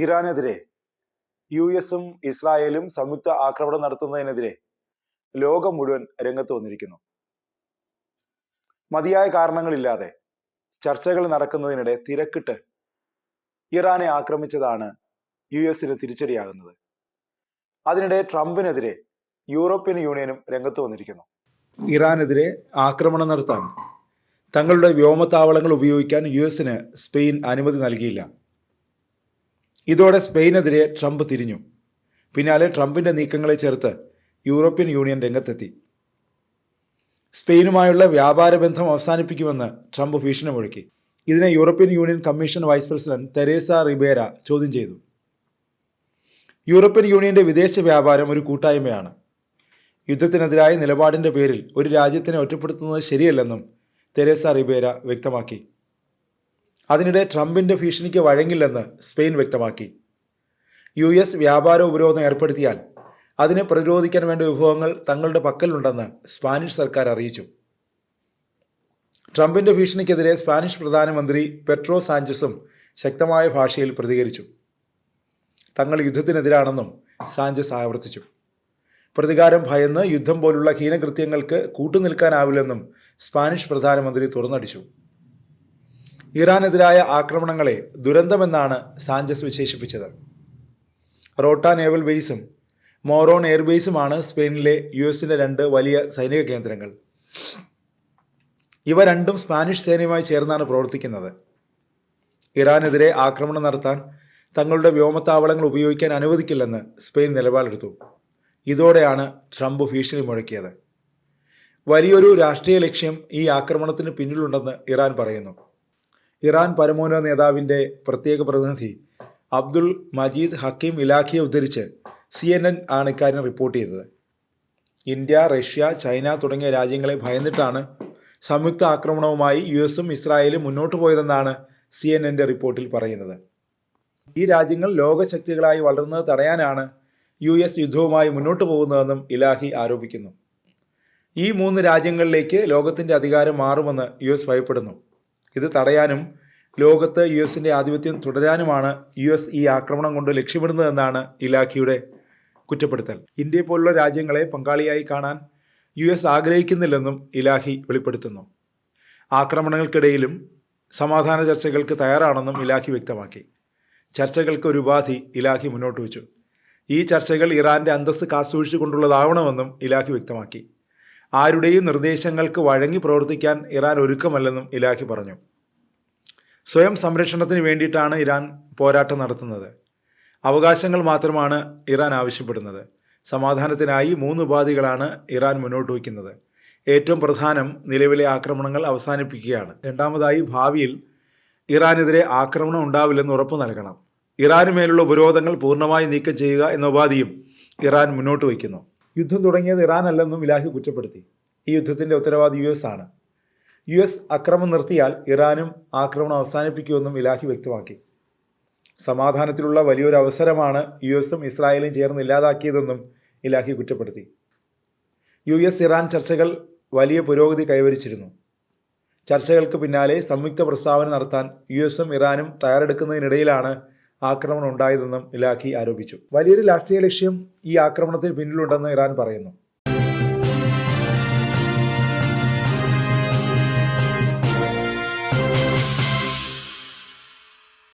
ഇറാനെതിരെ യു.എസും ഇസ്രായേലും സംയുക്ത ആക്രമണം നടത്തുന്നതിനെതിരെ ലോകം മുഴുവൻ രംഗത്ത് വന്നിരിക്കുന്നു. മതിയായ കാരണങ്ങളില്ലാതെ ചർച്ചകൾ നടക്കുന്നതിനിടെ തിരക്കിട്ട് ഇറാനെ ആക്രമിച്ചതാണ് യു.എസിന് തിരിച്ചടിയാകുന്നത്. അതിനിടെ ട്രംപിനെതിരെ യൂറോപ്യൻ യൂണിയനും രംഗത്ത് വന്നിരിക്കുന്നു. ഇറാനെതിരെ ആക്രമണം നടത്താൻ തങ്ങളുടെ വ്യോമത്താവളങ്ങൾ ഉപയോഗിക്കാൻ യു.എസിന് സ്പെയിൻ അനുമതി നൽകിയില്ല. ഇതോടെ സ്പെയിനെതിരെ ട്രംപ് തിരിഞ്ഞു. പിന്നാലെ ട്രംപിൻ്റെ നീക്കങ്ങളെ ചേർത്ത് യൂറോപ്യൻ യൂണിയൻ രംഗത്തെത്തി. സ്പെയിനുമായുള്ള വ്യാപാര ബന്ധം അവസാനിപ്പിക്കുമെന്ന് ട്രംപ് ഭീഷണി മുഴക്കി. ഇതിനെ European union commission vice president Teresa Ribera ചോദ്യം ചെയ്തു. യൂറോപ്യൻ യൂണിയന്റെ വിദേശ വ്യാപാരം ഒരു കൂട്ടായ്മയാണ്. യുദ്ധത്തിനെതിരായ നിലപാടിൻ്റെ പേരിൽ ഒരു രാജ്യത്തിനെ ഒറ്റപ്പെടുത്തുന്നത് ശരിയല്ലെന്നും തെരേസ റിബേര വ്യക്തമാക്കി. അതിനിടെ ട്രംപിൻ്റെ ഭീഷണിക്ക് വഴങ്ങില്ലെന്ന് സ്പെയിൻ വ്യക്തമാക്കി. യു.എസ് വ്യാപാര ഉപരോധം ഏർപ്പെടുത്തിയാൽ അതിനെ പ്രതിരോധിക്കാൻ വേണ്ട വിഭവങ്ങൾ തങ്ങളുടെ പക്കലുണ്ടെന്ന് സ്പാനിഷ് സർക്കാർ അറിയിച്ചു. ട്രംപിൻ്റെ ഭീഷണിക്കെതിരെ സ്പാനിഷ് പ്രധാനമന്ത്രി പെട്രോ സാഞ്ചസും ശക്തമായ ഭാഷയിൽ പ്രതികരിച്ചു. തങ്ങൾ യുദ്ധത്തിനെതിരാണെന്നും സാഞ്ചസ് ആവർത്തിച്ചു. പ്രതികാരം ഭയന്ന് യുദ്ധം പോലുള്ള ഹീനകൃത്യങ്ങൾക്ക് കൂട്ടുനിൽക്കാനാവില്ലെന്നും സ്പാനിഷ് പ്രധാനമന്ത്രി തുറന്നടിച്ചു. ഇറാനെതിരായ ആക്രമണങ്ങളെ ദുരന്തമെന്നാണ് സാഞ്ചസ് വിശേഷിപ്പിച്ചത്. റോട്ട നേവൽ ബേസും മോറോൺ എയർബേസുമാണ് സ്പെയിനിലെ യു.എസിൻ്റെ രണ്ട് വലിയ സൈനിക കേന്ദ്രങ്ങൾ. ഇവ രണ്ടും സ്പാനിഷ് സേനയുമായി ചേർന്നാണ് പ്രവർത്തിക്കുന്നത്. ഇറാനെതിരെ ആക്രമണം നടത്താൻ തങ്ങളുടെ വ്യോമത്താവളങ്ങൾ ഉപയോഗിക്കാൻ അനുവദിക്കില്ലെന്ന് സ്പെയിൻ നിലപാടെടുത്തു. ഇതോടെയാണ് ട്രംപ് ഭീഷണി മുഴക്കിയത്. വലിയൊരു രാഷ്ട്രീയ ലക്ഷ്യം ഈ ആക്രമണത്തിന് പിന്നിലുണ്ടെന്ന് ഇറാൻ പറയുന്നു. ഇറാൻ പരമോന്നത നേതാവിൻ്റെ പ്രത്യേക പ്രതിനിധി അബ്ദുൾ മജീദ് ഹക്കീം ഇലാഖിയെ ഉദ്ധരിച്ച് CNN ആണ് ഇക്കാര്യം റിപ്പോർട്ട് ചെയ്തത്. ഇന്ത്യ, റഷ്യ, ചൈന തുടങ്ങിയ രാജ്യങ്ങളെ ഭയന്നിട്ടാണ് സംയുക്ത ആക്രമണവുമായി യു.എസും ഇസ്രായേലും മുന്നോട്ട് പോയതെന്നാണ് CNN റിപ്പോർട്ടിൽ പറയുന്നത്. ഈ രാജ്യങ്ങൾ ലോകശക്തികളായി വളരുന്നത് തടയാനാണ് യു.എസ് യുദ്ധവുമായി മുന്നോട്ട് പോകുന്നതെന്നും ഇലാഖി ആരോപിക്കുന്നു. ഈ മൂന്ന് രാജ്യങ്ങളിലേക്ക് ലോകത്തിൻ്റെ അധികാരം മാറുമെന്ന് യു.എസ് ഭയപ്പെടുന്നു. ഇത് തടയാനും ലോകത്ത് യു.എസിൻ്റെ ആധിപത്യം തുടരാനുമാണ് യു.എസ് ഈ ആക്രമണം കൊണ്ട് ലക്ഷ്യമിടുന്നതെന്നാണ് ഇലാഖിയുടെ കുറ്റപ്പെടുത്തൽ. ഇന്ത്യയെ പോലുള്ള രാജ്യങ്ങളെ പങ്കാളിയായി കാണാൻ യു.എസ് ആഗ്രഹിക്കുന്നില്ലെന്നും ഇലാഖി വെളിപ്പെടുത്തുന്നു. ആക്രമണങ്ങൾക്കിടയിലും സമാധാന ചർച്ചകൾക്ക് തയ്യാറാണെന്നും ഇലാഖി വ്യക്തമാക്കി. ചർച്ചകൾക്ക് ഒരു ഉപാധി ഇലാഖി മുന്നോട്ട് വെച്ചു. ഈ ചർച്ചകൾ ഇറാൻ്റെ അന്തസ്സ് കാത്തുസൂക്ഷിച്ചുകൊണ്ടുള്ളതാവണമെന്നും ഇലാഖി വ്യക്തമാക്കി. ആരുടെയും നിർദ്ദേശങ്ങൾക്ക് വഴങ്ങി പ്രവർത്തിക്കാൻ ഇറാൻ ഒരുക്കമല്ലെന്നും ഇലാഖി പറഞ്ഞു. സ്വയം സംരക്ഷണത്തിന് വേണ്ടിയിട്ടാണ് ഇറാൻ പോരാട്ടം നടത്തുന്നത്. അവകാശങ്ങൾ മാത്രമാണ് ഇറാൻ ആവശ്യപ്പെടുന്നത്. സമാധാനത്തിനായി 3 ഉപാധികളാണ് ഇറാൻ മുന്നോട്ട് വയ്ക്കുന്നത്. ഏറ്റവും പ്രധാനം നിലവിലെ ആക്രമണങ്ങൾ അവസാനിപ്പിക്കുകയാണ്. രണ്ടാമതായി, ഭാവിയിൽ ഇറാനെതിരെ ആക്രമണം ഉണ്ടാവില്ലെന്ന് ഉറപ്പു നൽകണം. ഇറാന് മേലുള്ള ഉപരോധങ്ങൾ പൂർണ്ണമായി നീക്കം ചെയ്യുക എന്ന ഉപാധിയും ഇറാൻ മുന്നോട്ട് വയ്ക്കുന്നു. യുദ്ധം തുടങ്ങിയത് ഇറാൻ അല്ലെന്നും ഇലാഖി കുറ്റപ്പെടുത്തി. ഈ യുദ്ധത്തിൻ്റെ ഉത്തരവാദി യു.എസ് ആണ്. യു.എസ് അക്രമം നിർത്തിയാൽ ഇറാനും ആക്രമണം അവസാനിപ്പിക്കുമെന്നും ഇലാഖി വ്യക്തമാക്കി. സമാധാനത്തിലുള്ള വലിയൊരു അവസരമാണ് യു.എസും ഇസ്രായേലും ചേർന്ന് ഇല്ലാതാക്കിയതെന്നും ഇലാഖി കുറ്റപ്പെടുത്തി. യു.എസ് ഇറാൻ ചർച്ചകൾ വലിയ പുരോഗതി കൈവരിച്ചിരുന്നു. ചർച്ചകൾക്ക് പിന്നാലെ സംയുക്ത പ്രസ്താവന നടത്താൻ യു.എസും ഇറാനും തയ്യാറെടുക്കുന്നതിനിടയിലാണ് ആക്രമണം ഉണ്ടായതെന്നും ഇലാഖി ആരോപിച്ചു. വലിയൊരു രാഷ്ട്രീയ ലക്ഷ്യം ഈ ആക്രമണത്തിന് പിന്നിലുണ്ടെന്ന് ഇറാൻ പറയുന്നു.